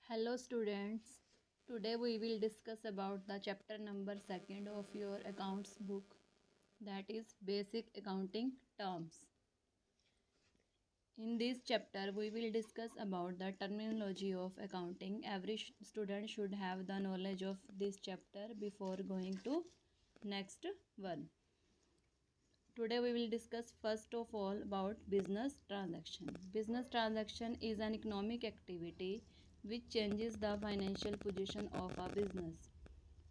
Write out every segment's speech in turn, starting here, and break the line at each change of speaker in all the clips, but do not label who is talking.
Hello students, today we will discuss about the chapter number 2 of your accounts book, that is basic accounting terms. In this chapter we will discuss about the terminology of accounting. Every student should have the knowledge of this chapter before going to next one. Today we will discuss first of all about business transaction. Business transaction is an economic activity which changes the financial position of a business.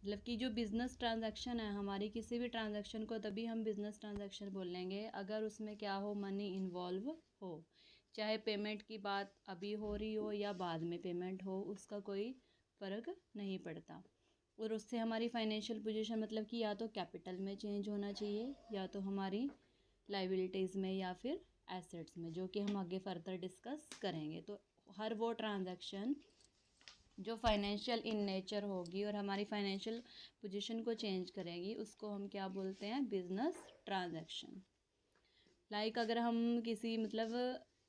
मतलब कि जो business transaction है हमारी, किसी भी transaction को तभी हम बिज़नेस ट्रांजैक्शन बोलेंगे अगर उसमें क्या हो, मनी इन्वॉल्व हो। चाहे पेमेंट की बात अभी हो रही हो या बाद में पेमेंट हो, उसका कोई फ़र्क नहीं पड़ता। और उससे हमारी फाइनेंशियल पोजीशन मतलब कि या तो कैपिटल में चेंज होना चाहिए या तो हमारी लाइबिलिटीज़ में या फिर एसेट्स में, जो कि हम आगे फर्दर डिस्कस करेंगे। तो हर वो ट्रांजैक्शन जो फाइनेंशियल इन नेचर होगी और हमारी फाइनेंशियल पोजीशन को चेंज करेगी उसको हम क्या बोलते हैं, बिजनेस ट्रांजैक्शन। लाइक अगर हम किसी मतलब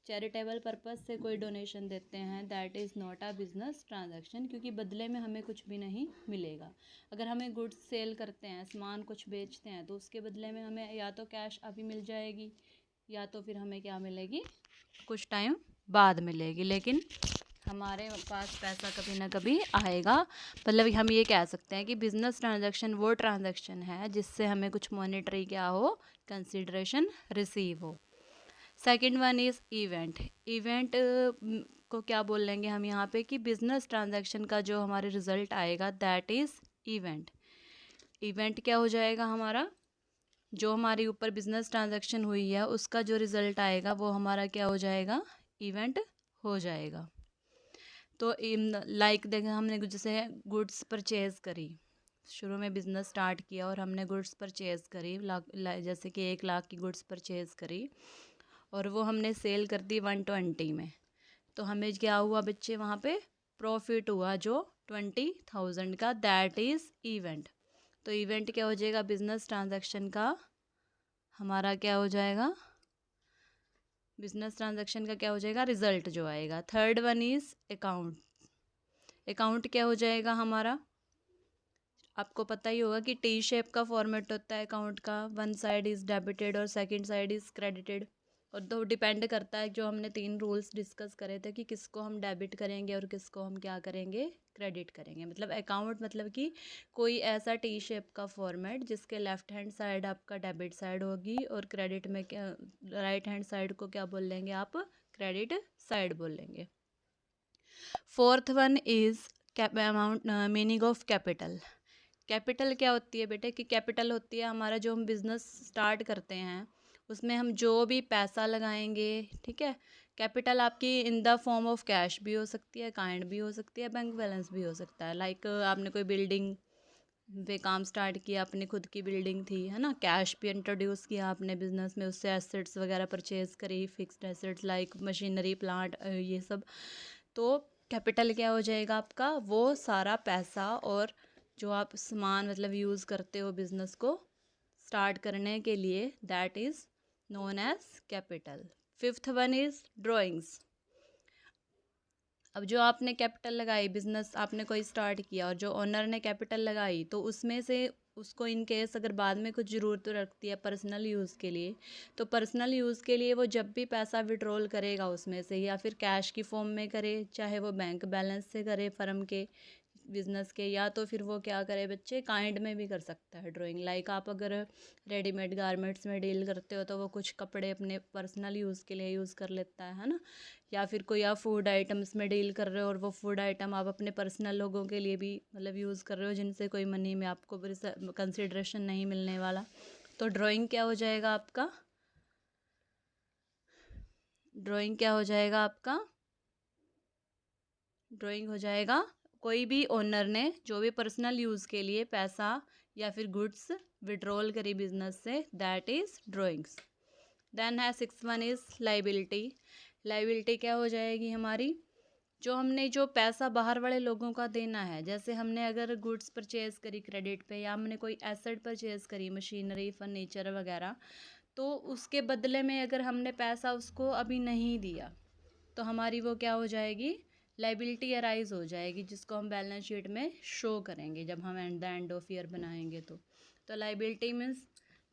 चैरिटेबल पर्पस से कोई डोनेशन देते हैं, that is not a business transaction, क्योंकि बदले में हमें कुछ भी नहीं मिलेगा। अगर हमें गुड्स सेल करते हैं, सामान कुछ बेचते हैं, तो उसके बदले में हमें या तो कैश अभी मिल जाएगी या तो फिर हमें क्या मिलेगी, कुछ टाइम बाद मिलेगी, लेकिन हमारे पास पैसा कभी ना कभी आएगा। मतलब हम ये कह सकते हैं कि बिजनेस ट्रांजैक्शन वो ट्रांजैक्शन है जिससे हमें कुछ मॉनेटरी क्या हो, कंसिडरेशन रिसीव हो। Second one is event. Event को क्या बोल लेंगे हम यहाँ पे कि बिजनेस ट्रांजैक्शन का जो हमारे रिजल्ट आएगा दैट इज़ इवेंट। इवेंट क्या हो जाएगा हमारा, जो हमारे ऊपर बिजनेस ट्रांजैक्शन हुई है उसका जो रिजल्ट आएगा वो हमारा क्या हो जाएगा, इवेंट हो जाएगा। तो लाइक देखें, हमने जैसे गुड्स परचेज़ करी, शुरू में बिज़नेस स्टार्ट किया और हमने गुड्स परचेज़ करी, जैसे कि 1 लाख की गुड्स परचेज़ करी और वो हमने सेल कर दी 120 में, तो हमें क्या हुआ बच्चे, वहाँ पे प्रॉफिट हुआ जो 20,000 का, दैट इज़ इवेंट। तो इवेंट क्या हो जाएगा, बिज़नेस ट्रांजैक्शन का हमारा क्या हो जाएगा, बिजनेस ट्रांजैक्शन का क्या हो जाएगा, रिजल्ट जो आएगा। Third one is account. Account क्या हो जाएगा हमारा, आपको पता ही होगा कि टी शेप का फॉर्मेट होता है अकाउंट का, वन साइड इज़ डेबिटेड और सेकंड साइड इज़ क्रेडिटेड। और तो डिपेंड करता है, जो हमने 3 रूल्स डिस्कस करे थे कि किसको हम डेबिट करेंगे और किसको हम क्या करेंगे, क्रेडिट करेंगे। मतलब अकाउंट मतलब कि कोई ऐसा टी शेप का फॉर्मेट जिसके लेफ्ट हैंड साइड आपका डेबिट साइड होगी और क्रेडिट में क्या, राइट हैंड साइड को क्या बोल लेंगे आप, क्रेडिट साइड बोल लेंगे। Fourth one is amount, meaning of capital. Capital क्या होती है बेटे, कि कैपिटल होती है हमारा, जो हम बिज़नेस स्टार्ट करते हैं उसमें हम जो भी पैसा लगाएंगे, ठीक है। कैपिटल आपकी in the form of cash भी हो सकती है, काइंड भी हो सकती है, बैंक बैलेंस भी हो सकता है। लाइक आपने कोई बिल्डिंग पे काम स्टार्ट किया, अपनी खुद की बिल्डिंग थी, है ना, कैश भी इंट्रोड्यूस किया आपने बिज़नेस में, उससे एसेट्स वगैरह परचेज़ करी, fixed assets like machinery plant, ये सब। तो कैपिटल क्या हो जाएगा आपका, वो सारा पैसा और जो आप सामान मतलब यूज़ करते हो बिज़नेस को स्टार्ट करने के लिए, that is known as capital. Fifth one is drawings. अब जो आपने कैपिटल लगाई, बिज़नेस आपने कोई स्टार्ट किया और जो ओनर ने कैपिटल लगाई, तो उसमें से उसको इन केस अगर बाद में कुछ ज़रूरत रखती है पर्सनल यूज़ के लिए, तो पर्सनल यूज़ के लिए वो जब भी पैसा विड्रॉल करेगा उसमें से, या फिर कैश की फॉर्म में करे, चाहे वो बैंक बैलेंस से करे फर्म के बिज़नेस के, या तो फिर वो क्या करे बच्चे, काइंड में भी कर सकता है ड्राइंग। लाइक आप अगर रेडीमेड गारमेंट्स में डील करते हो तो वो कुछ कपड़े अपने पर्सनल यूज़ के लिए यूज़ कर लेता है ना। या फिर कोई आप फूड आइटम्स में डील कर रहे हो और वो फूड आइटम आप अपने पर्सनल लोगों के लिए भी मतलब यूज़ कर रहे हो, जिनसे कोई मनी में आपको कंसिड्रेशन नहीं मिलने वाला, तो ड्राइंग क्या हो जाएगा आपका, ड्राइंग क्या हो जाएगा आपका, ड्राइंग हो जाएगा कोई भी ओनर ने जो भी पर्सनल यूज़ के लिए पैसा या फिर गुड्स विड्रॉल करी बिजनेस से, दैट इज़ ड्राइंग्स। देन है six one is liability. Liability क्या हो जाएगी हमारी, जो हमने जो पैसा बाहर वाले लोगों का देना है, जैसे हमने अगर गुड्स परचेज़ करी क्रेडिट पे, या हमने कोई एसेट परचेज़ करी मशीनरी फर्नीचर वगैरह, तो उसके बदले में अगर हमने पैसा उसको अभी नहीं दिया, तो हमारी वो क्या हो जाएगी, लाइबिलिटी अराइज हो जाएगी जिसको हम बैलेंस शीट में शो करेंगे जब हम एंड ऑफ ईयर बनाएंगे। तो लाइबिलिटी मीन्स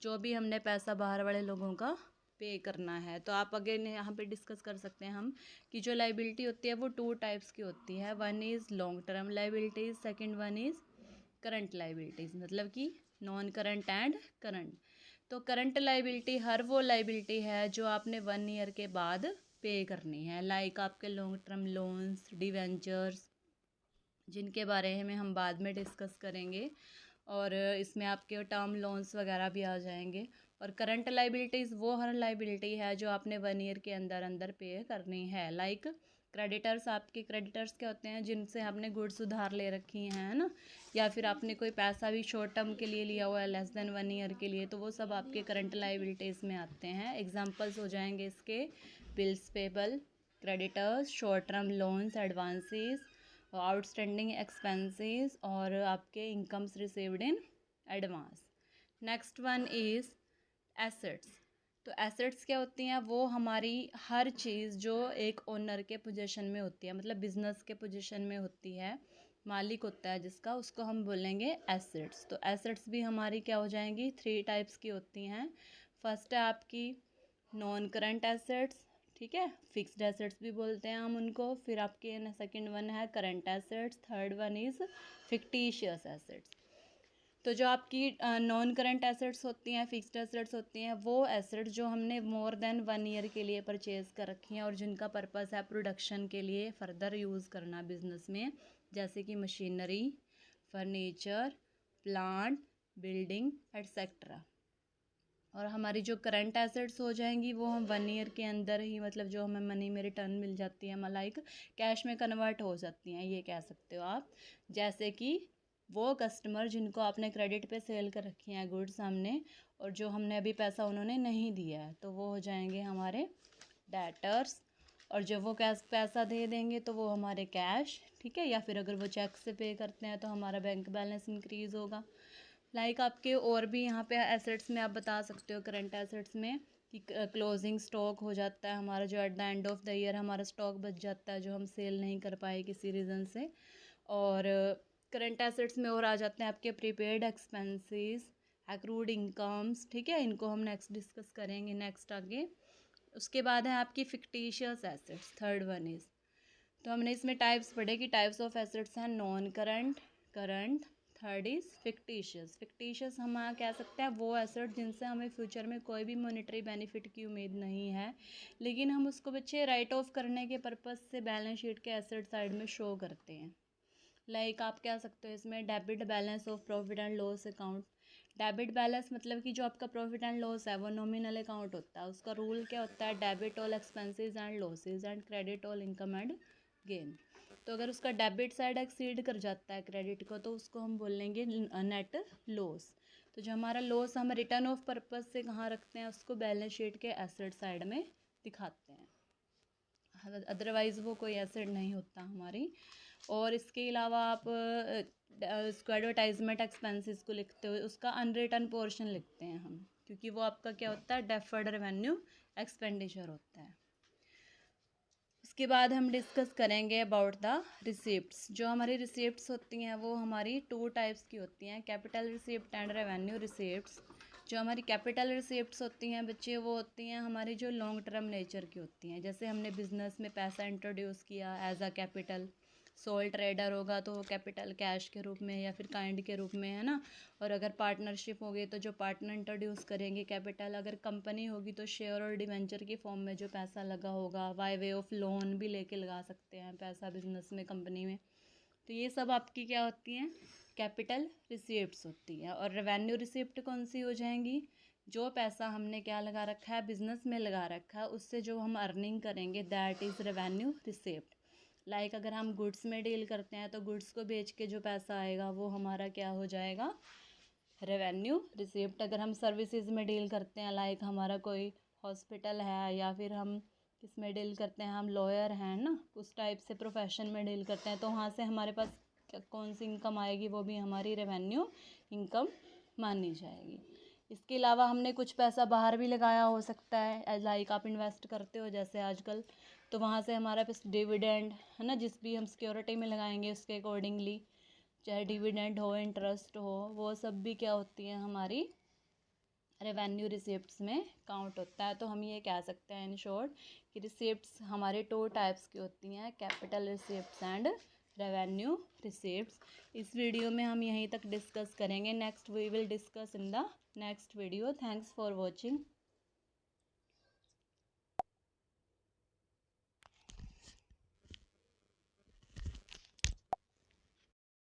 जो भी हमने पैसा बाहर वाले लोगों का पे करना है। तो आप अगेन यहाँ पे डिस्कस कर सकते हैं हम कि जो लाइबिलिटी होती है वो 2 टाइप्स की होती है। One is long term liabilities, second one is current liabilities, मतलब कि नॉन करंट एंड करंट। तो करंट लाइबिलिटी हर वो लाइबिलिटी है जो आपने 1 ईयर के बाद पे करनी है, लाइक आपके लॉन्ग टर्म लोन्स, डिवेंचर्स, जिनके बारे में हम बाद में डिस्कस करेंगे, और इसमें आपके टर्म लोन्स वगैरह भी आ जाएंगे। और करंट लाइबिलिटीज़ वो हर लाइबिलिटी है जो आपने 1 ईयर के अंदर अंदर पे करनी है, लाइक क्रेडिटर्स। आपके क्रेडिटर्स क्या होते हैं? जिनसे आपने गुड्स उधार ले रखी हैं, है ना, या फिर आपने कोई पैसा भी शॉर्ट टर्म के लिए लिया हुआ है लेस देन 1 ईयर के लिए, तो वो सब आपके करंट लाइबिलिटीज़ में आते हैं। एग्जांपल्स हो जाएंगे इसके bills payable, creditors, short term loans, advances, outstanding expenses, और आपके incomes received in advance. Next one is assets. तो एसेट्स क्या होती हैं? वो हमारी हर चीज़ जो एक ओनर के पोजीशन में होती है, मतलब बिजनेस के पोजीशन में होती है, मालिक होता है जिसका, उसको हम बोलेंगे एसेट्स। तो एसेट्स भी हमारी क्या हो जाएंगी? 3 टाइप्स की होती हैं। फर्स्ट है आपकी नॉन करंट एसेट्स, ठीक है, फिक्स्ड एसेट्स भी बोलते हैं हम उनको। फिर आपके सेकंड वन है current assets, third one is fictitious assets. तो जो आपकी नॉन करंट एसेट्स होती हैं, फिक्स्ड एसेट्स होती हैं, वो एसेट्स जो हमने मोर देन 1 ईयर के लिए परचेज़ कर रखी हैं और जिनका पर्पस है प्रोडक्शन के लिए फर्दर यूज़ करना बिजनेस में, जैसे कि machinery, furniture, plant, building etcetera. और हमारी जो करंट एसेट्स हो जाएंगी वो हम 1 ईयर के अंदर ही, मतलब जो हमें मनी में रिटर्न मिल जाती है, लाइक कैश में कन्वर्ट हो जाती हैं, ये कह सकते हो आप। जैसे कि वो कस्टमर जिनको आपने क्रेडिट पे सेल कर रखी हैं गुड्स हमने, और जो हमने अभी पैसा उन्होंने नहीं दिया है, तो वो हो जाएंगे हमारे डेटर्स। और जब वो कैश पैसा दे देंगे तो वो हमारे कैश, ठीक है। या फिर अगर वो चेक से पे करते हैं तो हमारा बैंक बैलेंस इंक्रीज़ होगा। लाइक आपके और भी यहाँ पे एसेट्स में आप बता सकते हो करंट एसेट्स में कि क्लोजिंग स्टॉक हो जाता है हमारा, जो at the end of the year हमारा स्टॉक बच जाता है जो हम सेल नहीं कर पाए किसी रीज़न से। और करंट एसेट्स में और आ जाते हैं आपके प्रीपेड एक्सपेंसेस, एक्रूड इनकम्स, ठीक है, इनको हम नेक्स्ट डिस्कस करेंगे नेक्स्ट आगे। उसके बाद है आपकी fictitious assets, third one is. तो हमने इसमें टाइप्स पढ़े कि टाइप्स ऑफ एसेट्स हैं non current, current, third is fictitious. Fictitious हम कह सकते हैं वो एसेट जिनसे हमें फ्यूचर में कोई भी मॉनेटरी बेनिफिट की उम्मीद नहीं है, लेकिन हम उसको बच्चे राइट ऑफ करने के पर्पज़ से बैलेंस शीट के एसेट साइड में शो करते हैं। लाइक आप कह सकते हो इसमें debit balance of profit and loss account. Debit balance मतलब कि जो आपका प्रॉफिट एंड लॉस है वो नॉमिनल अकाउंट होता है, उसका रूल क्या होता है? Debit all expenses and losses and credit all income and gain. तो अगर उसका डेबिट साइड एक्सीड कर जाता है क्रेडिट को तो उसको हम बोलेंगे नेट लॉस। तो जो हमारा लॉस हम रिटर्न ऑफ पर्पस से कहाँ रखते हैं, उसको बैलेंस शीट के एसेट साइड में दिखाते हैं, अदरवाइज़ वो कोई एसेट नहीं होता हमारी। और इसके अलावा आप उसको एडवर्टाइजमेंट एक्सपेंसेस को लिखते हुए उसका अनरिटर्न पोर्शन लिखते हैं हम, क्योंकि वो आपका क्या होता है? डेफर्ड रेवेन्यू एक्सपेंडिचर होता है। उसके बाद हम डिस्कस करेंगे अबाउट द रिसिप्ट्स। जो हमारी रिसिप्ट्स होती हैं वो हमारी 2 टाइप्स की होती हैं, capital receipt and revenue receipts. जो हमारी कैपिटल रिसिप्ट्स होती हैं बच्चे, वो होती हैं हमारी जो लॉन्ग टर्म नेचर की होती हैं, जैसे हमने बिजनेस में पैसा इंट्रोड्यूस किया as a capital, sole trader होगा तो वो कैपिटल कैश के रूप में या फिर काइंड के रूप में, है ना। और अगर पार्टनरशिप होगी तो जो पार्टनर इंट्रोड्यूस करेंगे कैपिटल, अगर कंपनी होगी तो शेयर और डिवेंचर की फॉर्म में जो पैसा लगा होगा, बाय वे ऑफ लोन भी लेके लगा सकते हैं पैसा बिजनेस में, कंपनी में। तो ये सब आपकी क्या होती हैं? कैपिटल रिसिप्ट्स होती है। और रेवेन्यू रिसिप्ट कौन सी हो जाएंगी? जो पैसा हमने क्या लगा रखा है? बिजनेस में लगा रखा है, उससे जो हम अर्निंग करेंगे that is revenue receipt. Like अगर हम गुड्स में डील करते हैं तो गुड्स को बेच के जो पैसा आएगा वो हमारा क्या हो जाएगा? Revenue receipt. अगर हम सर्विसेज में डील करते हैं, लाइक हमारा कोई हॉस्पिटल है या फिर हम किस में डील करते हैं, हम लॉयर हैं ना, उस टाइप से प्रोफेशन में डील करते हैं, तो वहाँ से हमारे पास कौन सी इनकम आएगी? वो भी हमारी रेवेन्यू इनकम मानी जाएगी। इसके अलावा हमने कुछ पैसा बाहर भी लगाया हो सकता है, लाइक आप इन्वेस्ट करते हो, जैसे आजकल तो वहाँ से हमारा डिविडेंड है ना, जिस भी हम सिक्योरिटी में लगाएंगे उसके अकॉर्डिंगली, चाहे डिविडेंड हो, इंटरेस्ट हो, वो सब भी क्या होती हैं हमारी रेवेन्यू रिसिप्ट्स में काउंट होता है। तो हम ये कह सकते हैं इन शॉर्ट कि रिसिप्ट्स हमारे 2 टाइप्स की होती हैं, capital receipts and revenue receipts. इस वीडियो में हम यहीं तक डिस्कस करेंगे। Next we will discuss in the next video. Thanks for watching.